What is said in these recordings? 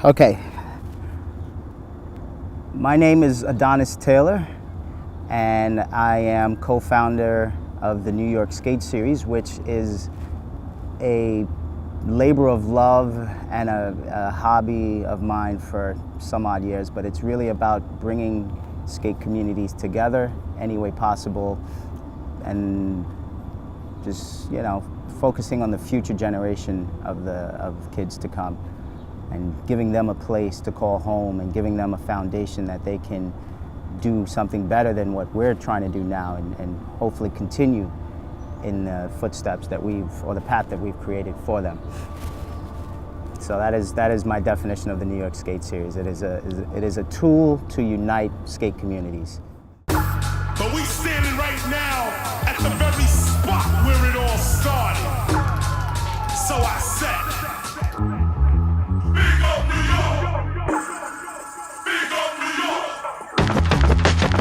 Okay. My name is Adonis Taylor, and I am co-founder of the New York Skate Series, which is a labor of love and a hobby of mine for some odd years, but it's really about bringing skate communities together any way possible and just, focusing on the future generation of kids to come and giving them a place to call home and giving them a foundation that they can do something better than what we're trying to do now and hopefully continue in the footsteps or the path that we've created for them. So that is my definition of the New York Skate Series. It is a tool to unite skate communities. But we standing right now at the very spot where it all started. So I said, big up New York! Big up New York!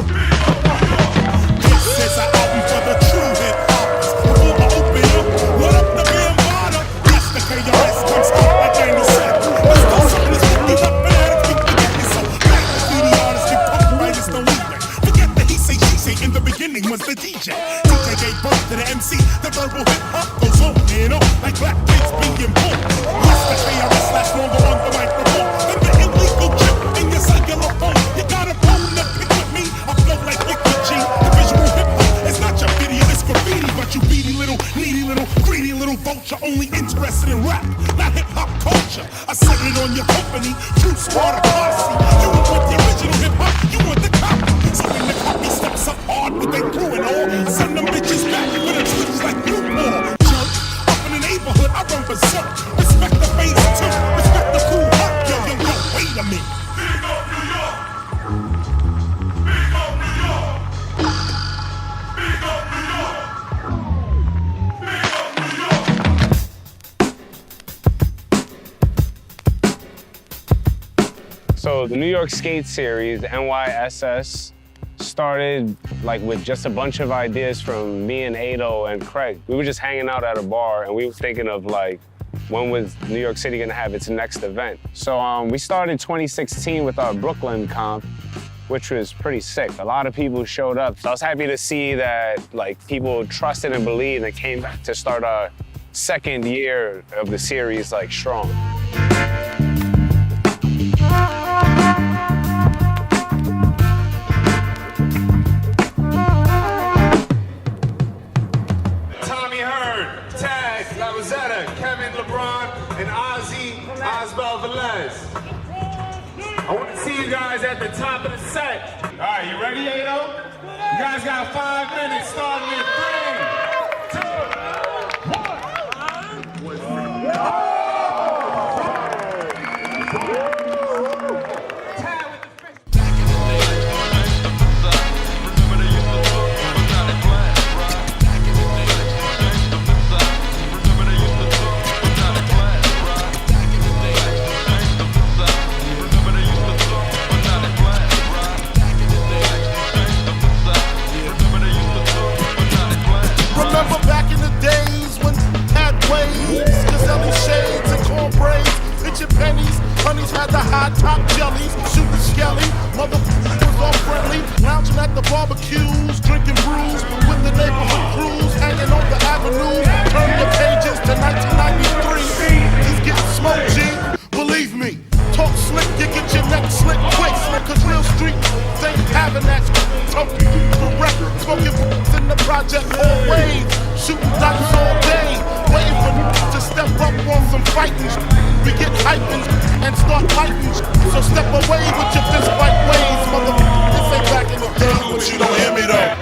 Big up New York! This is an album for the true hip-hoppers. Before I open up, what up the Bambada? Yes, the KRS comes out like Daniel said. Let's go, something is picking up and at it, keep forgetting so. Back to the artists, keep punk writers, don't leave it. Forget the he say, she say, in the beginning was the DJ. DJ gave birth to the MC, the verbal hip-hop goes on and on, like black kids being born. Yes, the KRS lasts longer on the microphone than the illegal chip in your cellular phone. You got a bone to pick with me, I flow like Liquid G. The visual hip-hop is not your video, it's graffiti, but you beady little, needy little, greedy little vulture, only interested in rap, not hip-hop culture. I set it on your company, true squad of posse. You don't want the original hip-hop, you want the copy. So when the copy steps up hard with their crew and all, send them bitches back with a twitch like you all. Jerk, up in the neighborhood, I run berserk. Respect the face too, respect the cool heart. Yo, wait a minute. Big up New York! Big up New York! Big up New York! Big up New York! So the New York Skate Series, NYSS, started with just a bunch of ideas from me and Ado and Craig. We were just hanging out at a bar and we were thinking of when was New York City gonna have its next event? So we started 2016 with our Brooklyn comp, which was pretty sick. A lot of people showed up. So I was happy to see that people trusted and believed and came back to start our second year of the series strong. I want to see you guys at the top of the set. All right, you ready, Ado? You guys got 5 minutes starting in 3, 2, 1. Remember back in the days when had waves, Gazelle shades and cornbraids, pitching pennies, honeys had the high top jellies, shooting skelly, motherfuckers was all friendly, lounging at the barbecues, drinking brews, with the neighborhood crews, hanging on the avenue, turn your pages to 1993, just getting smoked, G, believe me, talk slick, you get your neck slick quick, cause real street ain't having that token, correct, smoking in the project always, shooting dice all day, waiting for to step up on some fighting. We get hyping and start fighting, so step away with your fist fight ways, motherfucker. This ain't back in the day, but you don't hear me though.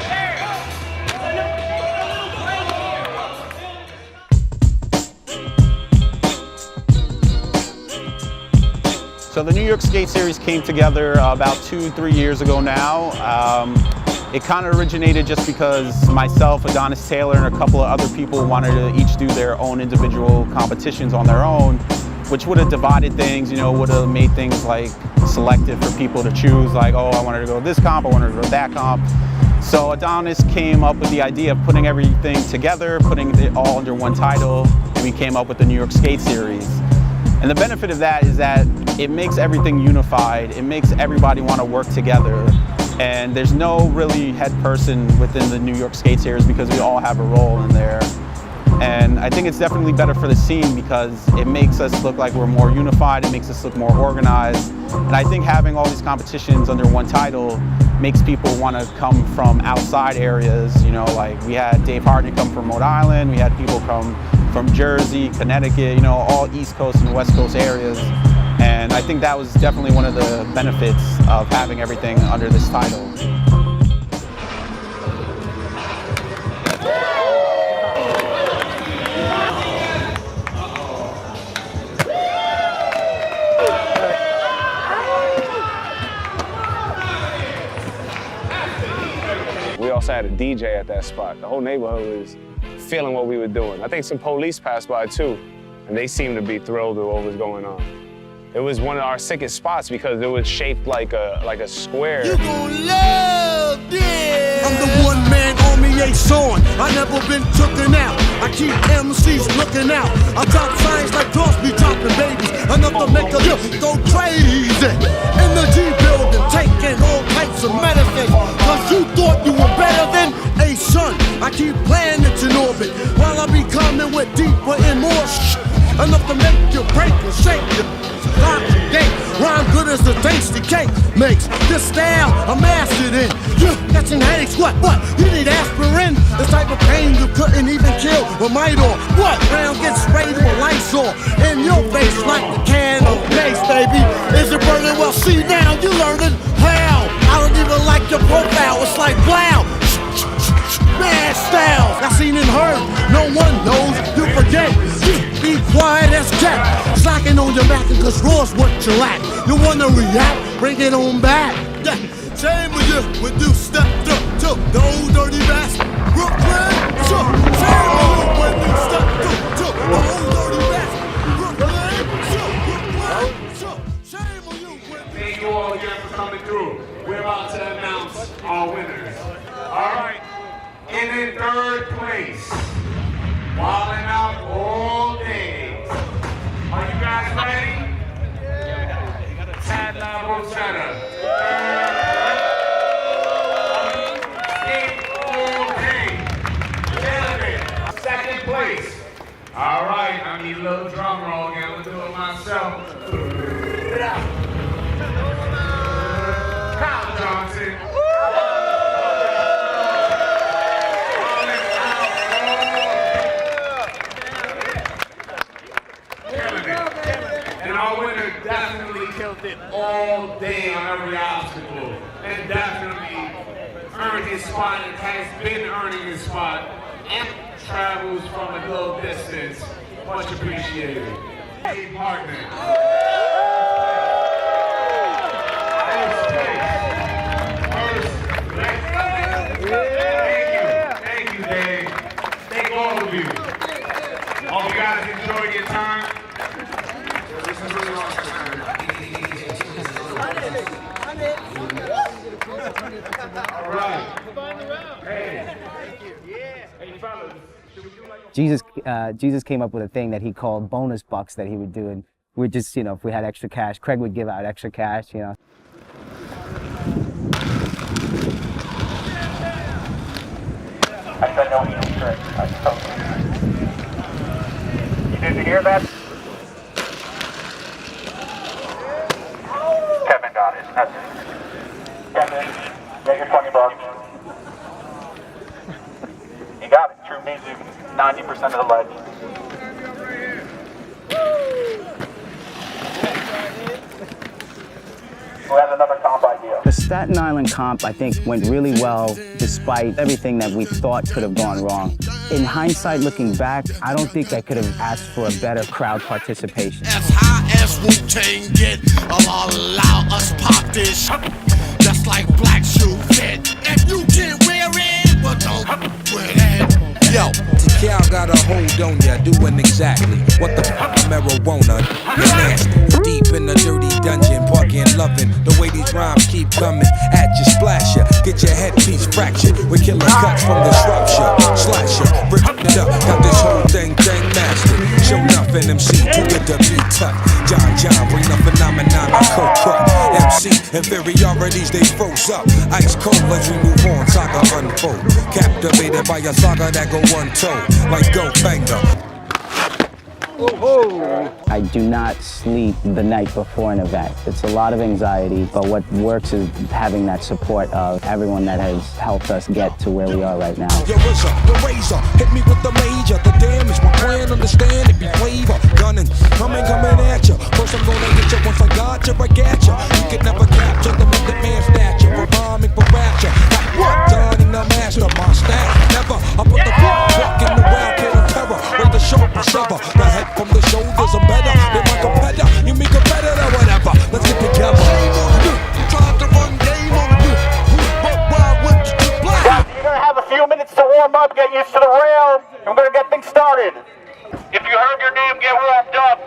So the New York Skate Series came together about 2-3 years ago now. It kind of originated just because myself, Adonis Taylor, and a couple of other people wanted to each do their own individual competitions on their own, which would have divided things, would have made things selective for people to choose, oh, I wanted to go this comp, I wanted to go that comp. So Adonis came up with the idea of putting everything together, putting it all under one title, and we came up with the New York Skate Series. And the benefit of that is that it makes everything unified. It makes everybody want to work together. And there's no really head person within the New York skate series because we all have a role in there. And I think it's definitely better for the scene because it makes us look like we're more unified, it makes us look more organized. And I think having all these competitions under one title makes people want to come from outside areas. You know, like we had Dave Hartnett come from Rhode Island, we had people come from Jersey, Connecticut, you know, all East Coast and West Coast areas. And I think that was definitely one of the benefits of having everything under this title. We also had a DJ at that spot. The whole neighborhood was feeling what we were doing. I think some police passed by too, and they seemed to be thrilled with what was going on. It was one of our sickest spots because it was shaped like a square. You gon' love this. I'm the one-man army, son. I never been tooken out. I keep MCs looking out. I drop signs like dogs be dropping babies. Enough to make a go crazy. In the G building, taking all types of medicine. Cause you thought you were better than a son. I keep planets in orbit while I be coming with deeper and more enough to make you break and shake you. Rhyme good as the tasty cake makes. This style I mastered in. You catching headaches, what? You need aspirin? This type of pain you couldn't even kill with Midor. What? Round gets sprayed with Lysol in your face like a can of mace, baby. Is it burning? Well, see now, you learning how. I don't even like your profile, it's like wow. Mad styles, I seen and heard. No one knows, you forget. Be quiet as cat. Slacking on your back cause raw's what you lack. You wanna react? Bring it on back. Yeah. Shame with you when you stepped up to the old dirty bastard. Brooklyn, shame with you when you stepped up to the old dirty bastard. Brooklyn, shame with you when. Thank you all again for coming through. We're about to announce our winners. All right. In third place, wilding out all day. Are you guys ready? Tad Rosetta. All day. Gentlemen, second place. All right, I need a little drum roll again. I'm gonna do it myself. Kyle Johnson. Definitely killed it all day on every obstacle, and definitely earned his spot and has been earning his spot and travels from a little distance. Much appreciated. Hey, partner. Thank you, Dave. Thank all of you. Hope you guys enjoyed your time. This is really awesome. All right. Hey. Hey, fellas. Jesus came up with a thing that he called bonus bucks that he would do, and we'd just, you know, if we had extra cash, Craig would give out extra cash, you know. I said no eating trick. Did you hear that? Kevin got it. That's it. Kevin, get your 20 bucks. You got it. True music, 90% of the legend. Who has another comp idea? The Staten Island comp, I think, went really well despite everything that we thought could have gone wrong. In hindsight, looking back, I don't think I could have asked for a better crowd participation. As high as Wu-Tang get, allow us pop this just like black shoe fit. If you can wear it, well don't wear that. Yo, Cal got a hold on ya, doing exactly what the marijuana is nasty. Deep in the dirty dungeon, bugging, loving the way these rhymes keep coming at you, splash ya, get your headpiece fractured with killer cuts from disruption, slash ya, rip it up, got this whole thing mastered. Show enough in MC to get the beat tucked. John, bring the phenomenon I co-cut. MC inferiorities, they froze up. Ice cold as we move on, saga unfold. Captivated by a saga that go untold, like Go Banger. I do not sleep the night before an event. It's a lot of anxiety, but what works is having that support of everyone that has helped us get to where we are right now. Your RZA, the razor, hit me with the major. The damage, my plan, understand it be flavor. Gunning, coming at ya. First I'm gonna get ya, once I got ya, I got ya. You can never capture the method man stature. For rhyming, for rapture. Like what? Donning the master, my stack. Never, I put the walk in the wild, killing terror. With the sharp sever, the head from the shoulders, I'm better than my competitor. You mean competitor, whatever. Let's get together. Trying to run game on the but why would you play? Guys, you're gonna have a few minutes to warm up, get used to the rail, and we're gonna get things started. If you heard your name, get warmed up.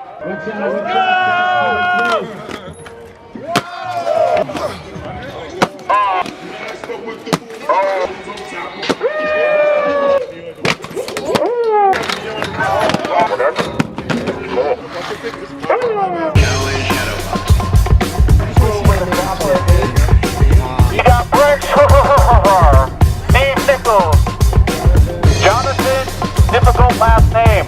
You got Bricks, Steve Nichols, Jonathan, difficult last name,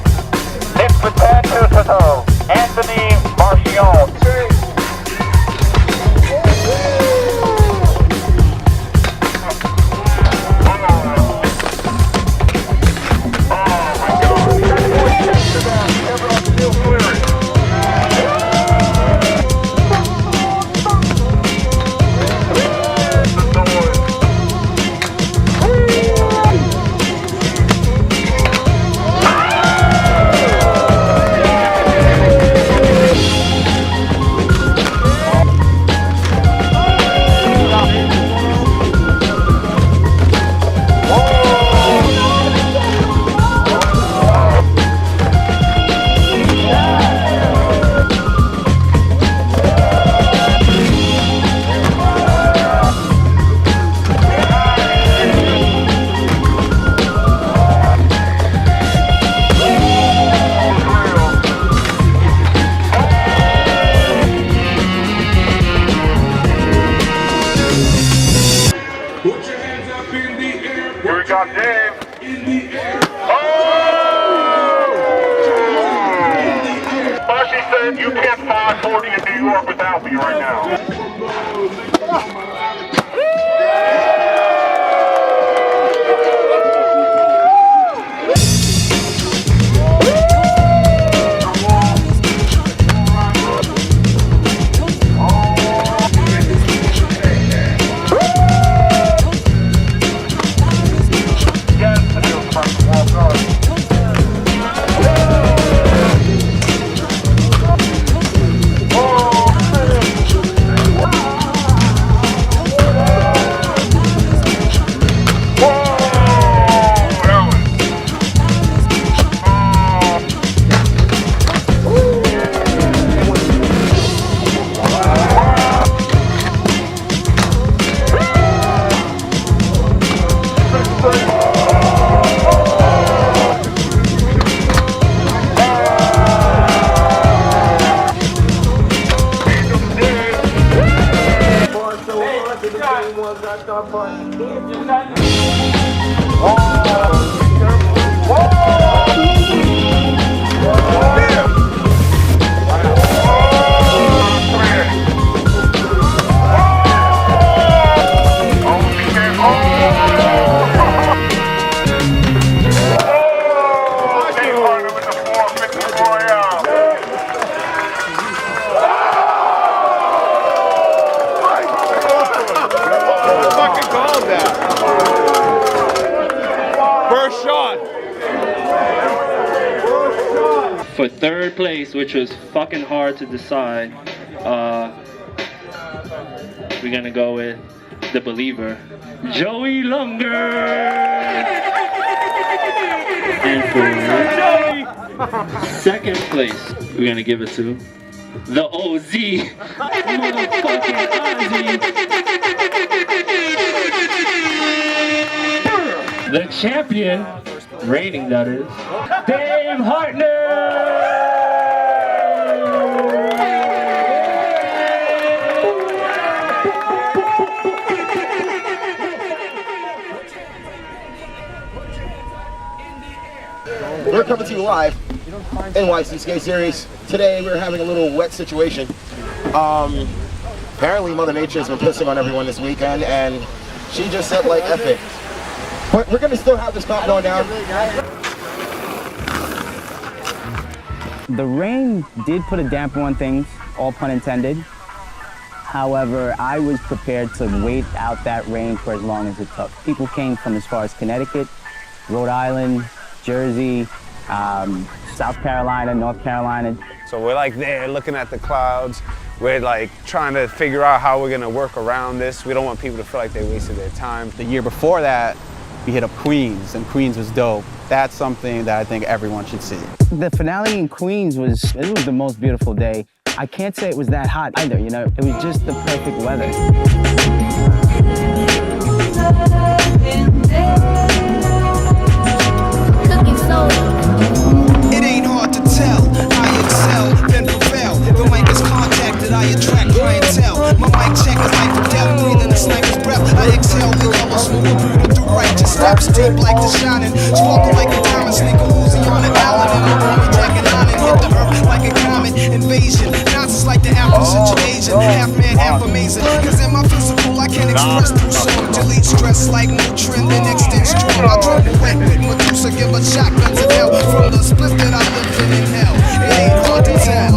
Nick Patatuto, Anthony Marchion. You can't find 40 in New York without me right now. For third place, which was fucking hard to decide, we're gonna go with the Believer, Joey Lunger. And for second place, we're gonna give it to the OZ, motherfucking Ozzy. The champion, reigning that is, Dave Hartner! We're coming to you live, NYSS Skate Series. Today we're having a little wet situation. Apparently Mother Nature has been pissing on everyone this weekend, and she just said like F it. But we're gonna still have this comp going down. The rain did put a damper on things, all pun intended. However, I was prepared to wait out that rain for as long as it took. People came from as far as Connecticut, Rhode Island, Jersey, South Carolina, North Carolina. So we're like there looking at the clouds. We're like trying to figure out how we're gonna work around this. We don't want people to feel like they wasted their time. The year before that, we hit up Queens, and Queens was dope. That's something that I think everyone should see. The finale in Queens was the most beautiful day. I can't say it was that hot either, you know? It was just the perfect weather. It ain't hard to tell. I excel, then prevail. The mic is contacted, I attract clientele. My mic check is like Fidel, breathing the sniper's breath. I exhale the yellow, smooth Buddha through righteous steps. Deep like the shining, sparkle like a diamond, sneak a Uzi on an island. And I'm only jacking on and hit the earth like a comet invasion. Nonsense like the Afro Central Asian, half man, half amazing. Cause in my physical, I can't express through song. Delete stress like Motrin, then extend strong. I drove wet with Medusa, give a shotguns in hell. From the split that I lived in hell, it ain't hard to tell.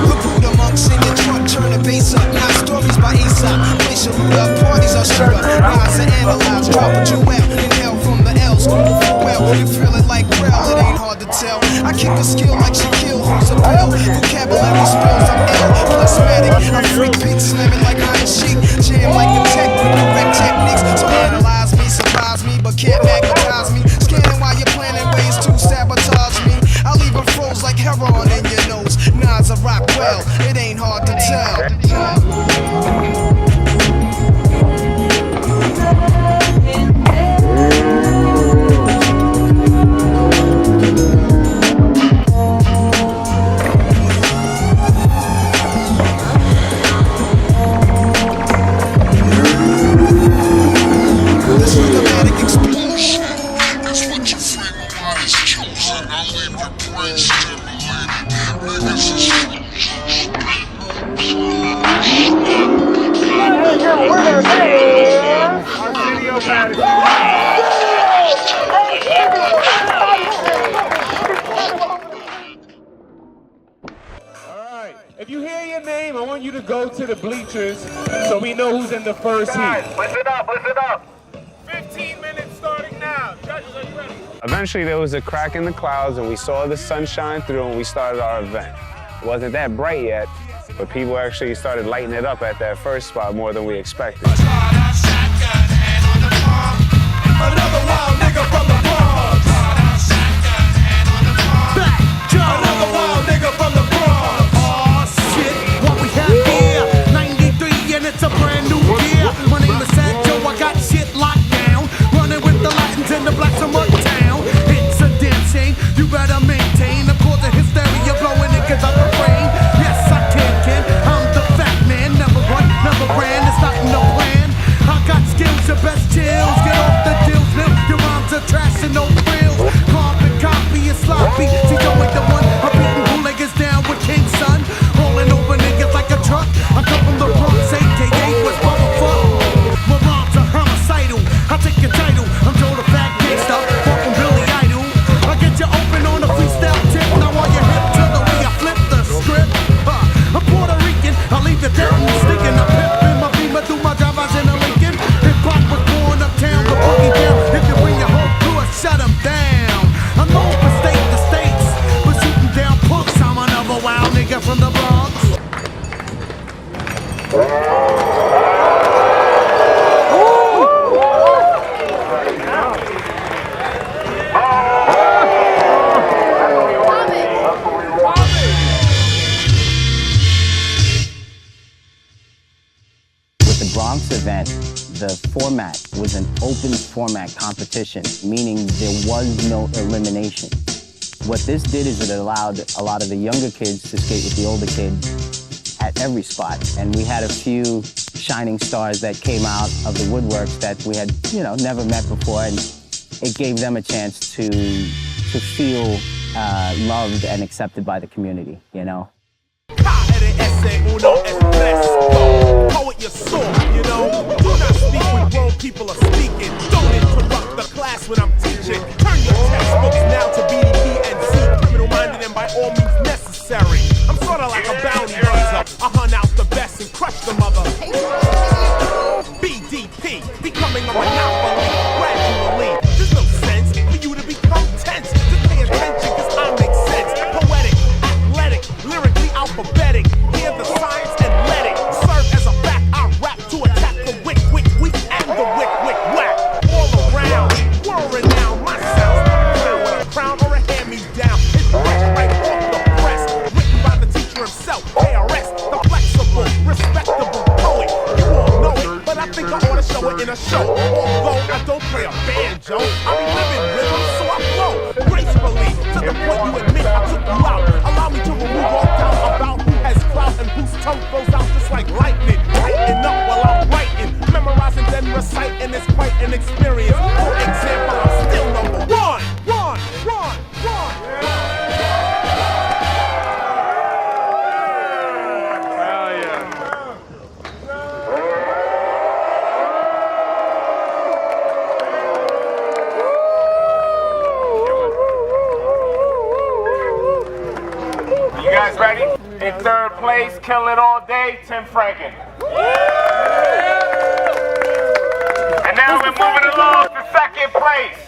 The Buddha monks in your trunk, turn the bass up. Not stories by Aesop, glacial love parties are sure up. Eyes are analyzed, drop a jewel, inhale from the L's. Well, you feel it like Braille, it ain't hard to tell. I kick a skill like Shaquille, who's a bell. Vocabulary spells, I'm L, plasmatic. I'm freak beat slamming like Iron Sheik. Jam like a tech with direct techniques. So analyze me, surprise me, but can't magnetize me. Scanning while you're planning ways to sabotage me. I'll leave a froze like heroin in your nose. Nods a rock well, it ain't hard to tell. This rhythmatic explosion is what your frame of mind has chosen. I leave your brain stimulated. Niggas is Alright, if you hear your name, I want you to go to the bleachers so we know who's in the first heat. Listen up, listen up. 15 minutes starting now. Judges, are you ready? Eventually there was a crack in the clouds and we saw the sun shine through and we started our event. It wasn't that bright yet, but people actually started lighting it up at that first spot more than we expected. Another wild nigga from the Bronx. Another wild nigga from the Bronx. Oh shit, what we have here, 93 and it's a brand new year. My name is Sancho, I got shit locked down. Running with the Latins and the blacks from uptown. It's a damn shame, you better maintain. I'm causing hysteria, blowing niggas out the brain. Yes, I can, I'm the fat man. Never run, never ran, it's not in the plan. I got skills, the best chills. Get off the deals, now your rhymes are trash and no frills. Carbon copy is sloppy. See, don't wait the one. I'm beating bootleggers down with King Son. Rolling over niggas like a truck. I come from the Bronx, aka West Buffalo. My rhymes are homicidal. I take your title. I'm Joe the Fat Gangsta, fucking Billy Idol. I get you open on a freestyle tip. Now while you're hip to the way I flip the script. I'm Puerto Rican. I leave you dead and stinking. I pimp in my beamer through my drive-bys in a Lincoln. Hip hop was born uptown, the boogie down. If you bring your whole crew, I shut 'em down. I'm known for state to states, but shooting down punks. I'm another wild nigga from the Bronx. With the Bronx event, the format was an open format competition, meaning there was no elimination. What this did is it allowed a lot of the younger kids to skate with the older kids at every spot. And we had a few shining stars that came out of the woodworks that we had, never met before, and it gave them a chance to feel loved and accepted by the community, Poet, you're sore, Do not speak when grown people are speaking. Don't interrupt the class when I'm teaching. Turn your textbooks now to BDP and C. Criminal-minded and by all means necessary. I'm sorta like a bounty hunter. I hunt out the best and crush the mother. BDP, becoming a monopoly gradually. There's no sense for you to become tense. Just pay attention, cause I make sense. Poetic, athletic, lyrically alphabetic. Hear the science and let it serve as a fact. I rap to attack the wick, and the wick, whack. All around, world renowned. My sound's not a crown with a crown or a hand-me-down. It's fresh right off the press. Written by the teacher himself, KRS, the flexible, respectable poet. You all know it, but I think I ought to show it in a show. Although I don't play a banjo, I be living rhythm, so I flow gracefully to the point you admit I took you out. Allow me to remove all doubt about who has clout and whose tongue goes out just like lightning. Tighten up while I'm writing, memorizing then reciting is quite an experience. For example, I'm still number one. You guys ready? In third place, killing it all day, Tim Franken. And now we're moving along to second place.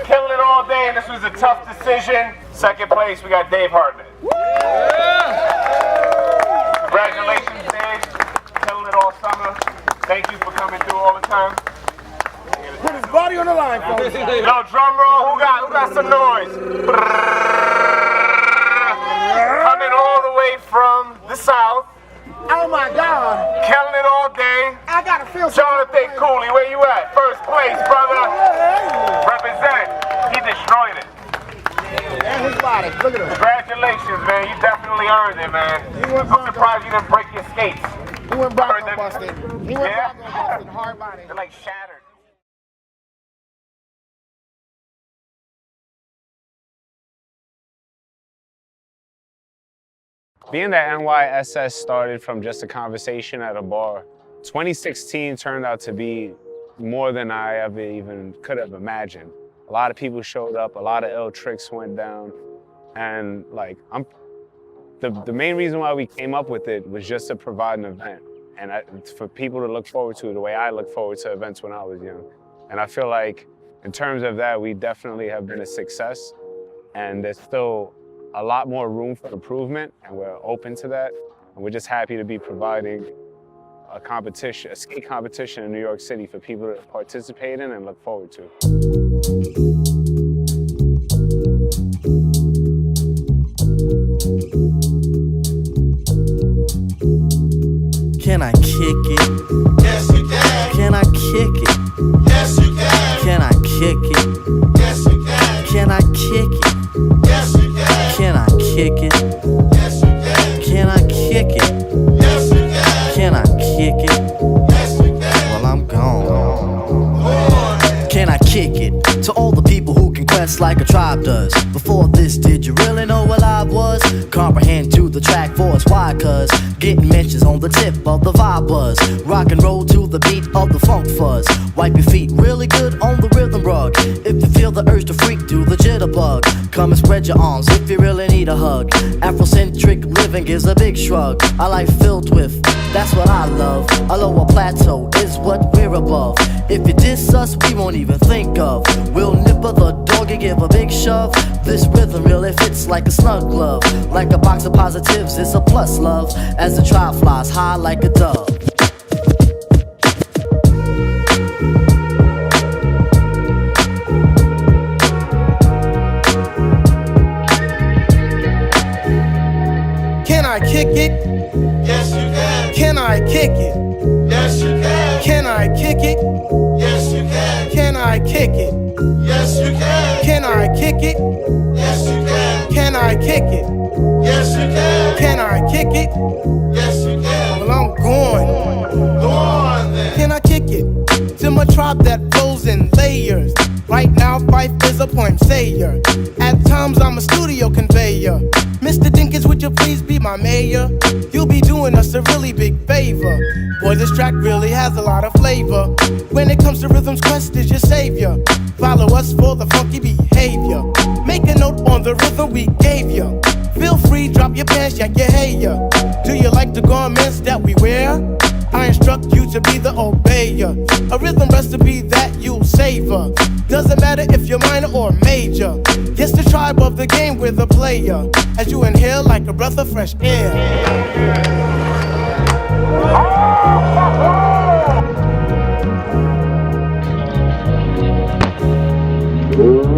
Killing it all day, and this was a tough decision. Second place, we got Dave Hartman. Congratulations, Dave. Killing it all summer. Thank you for coming through all the time. Put his body on the line, folks. No, drum roll, who got some noise? Coming all the way from the south. Oh my God. Killing it all day. I gotta feel Jonathan Cooley, where you at? First place, brother. Represent. He destroyed it. And his body. Look at him. Congratulations, man. You definitely earned it, man. I'm surprised you didn't break your skates. He went Bronco busted. Yeah? Hard body. They're like shattered. Being that NYSS started from just a conversation at a bar, 2016 turned out to be more than I ever even could have imagined. A lot of people showed up, a lot of ill tricks went down, and the main reason why we came up with it was just to provide an event, and for people to look forward to the way I look forward to events when I was young. And I feel like in terms of that, we definitely have been a success, and there's still a lot more room for improvement, and we're open to that. And we're just happy to be providing a competition, a skate competition in New York City for people to participate in and look forward to. Can I kick it? Yes, you can. Can I kick it? Yes, you can. Can I kick it? Yes, you can. Can I kick it? Yes, you can. Can I kick it? Yes, you can. Can I kick it? Yes, you can. Can I kick it? Yes, you can. Well, I'm gone. Can I kick it? To all the people who can quest like a tribe does. Before this, did you really know what I was? Comprehend to the track force, why? Cause getting mentions on the tip of the vibe buzz. Rock and roll to the beat of the funk fuzz. Wipe your feet really good on the rhythm rug. If you feel the urge to freak, do the jitterbug. Come and spread your arms if you really need a hug. Afrocentric living is a big shrug. A life filled with, that's what I love. A lower plateau is what we're above. If you diss us, we won't even think of. We'll nipper the dog and give a big shove. This rhythm really fits like a snug glove. Like a box of positives, it's a plus love. As the tribe flies high like a dove. Can I kick it? Yes, you can. Can I kick it? Yes, you can. Can I kick it? Yes, you can. Can I kick it? Yes, you can. Can I kick it? Yes, you can. Can I I kick it? Yes, you can. Can I kick it? Yes, you can. Well, I'm going. Go on then. Can I kick it? To my tribe that flows in layers. Right now, Fife is a poem sayer. At times, I'm a studio conveyor. Mr. Dinkins, would you please be my mayor? You'll be doing us a really big favor. Boy, this track really has a lot of flavor. When it comes to rhythms, Quest is your savior. Follow us for the funky behavior. Make a note on the rhythm we gave you. Feel free, drop your pants, yank your hair. Do you like the garments that we wear? I instruct you to be the obeyer. A rhythm recipe that you'll savor. Doesn't matter if you're minor or major. It's the tribe of the game with a player. As you inhale like a breath of fresh air. Oh,